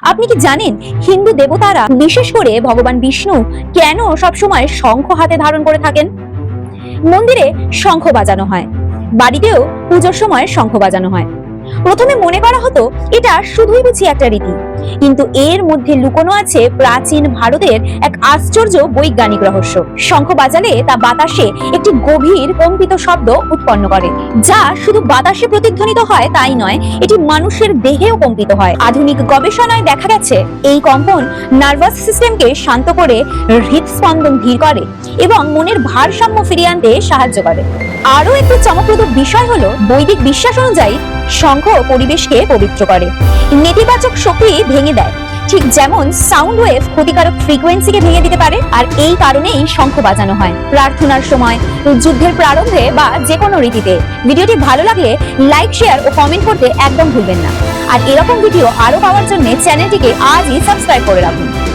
আপনি কি জানেন হিন্দু দেবতারা বিশেষ করে ভগবান বিষ্ণু কেন সবসময় শঙ্খ হাতে ধারণ করে থাকেন? মন্দিরে শঙ্খ বাজানো হয়, বাড়িতেও পুজোর সময় শঙ্খ বাজানো হয়। প্রথমে মনে করা হতো এটা শুধুই বুঝি একটা রীতি, কিন্তু এর মধ্যে লুকোনো আছে প্রাচীন ভারতের এক আশ্চর্য বৈজ্ঞানিক রহস্য। শঙ্খ বাজালে তা বাতাসে একটি গভীর কম্পিত শব্দ উৎপন্ন করে, যা শুধু বাতাসে প্রতিধ্বনিত হয় তাই নয়, এটি মানুষের দেহেও কম্পিত হয়। আধুনিক গবেষণায় দেখা গেছে এই কম্পন নার্ভাস সিস্টেমকে শান্ত করে, হৃদস্পন্দন ধীর করে এবং মনের ভারসাম্য ফিরিয়ে আনতে সাহায্য করে। আরো একটি চমকপ্রদ বিষয় হলো বৈদিক বিশ্বাস অনুযায়ী শঙ্খ পরিবেশকে পবিত্র করে, নেতিবাচক শক্তি ভেঙে দেয়, ঠিক যেমন সাউন্ড ওয়েভ ক্ষতিকারক ফ্রিকোয়েন্সিকে ভেঙে দিতে পারে। আর এই কারণেই শঙ্খ বাজানো হয় প্রার্থনার সময়, যুদ্ধের প্রারম্ভে বা যে কোনো রীতিতে। ভিডিওটি ভালো লাগলে লাইক, শেয়ার ও কমেন্ট করতে একদম ভুলবেন না। আর এরকম ভিডিও আরো পাওয়ার জন্য চ্যানেলটিকে আজই সাবস্ক্রাইব করে রাখুন।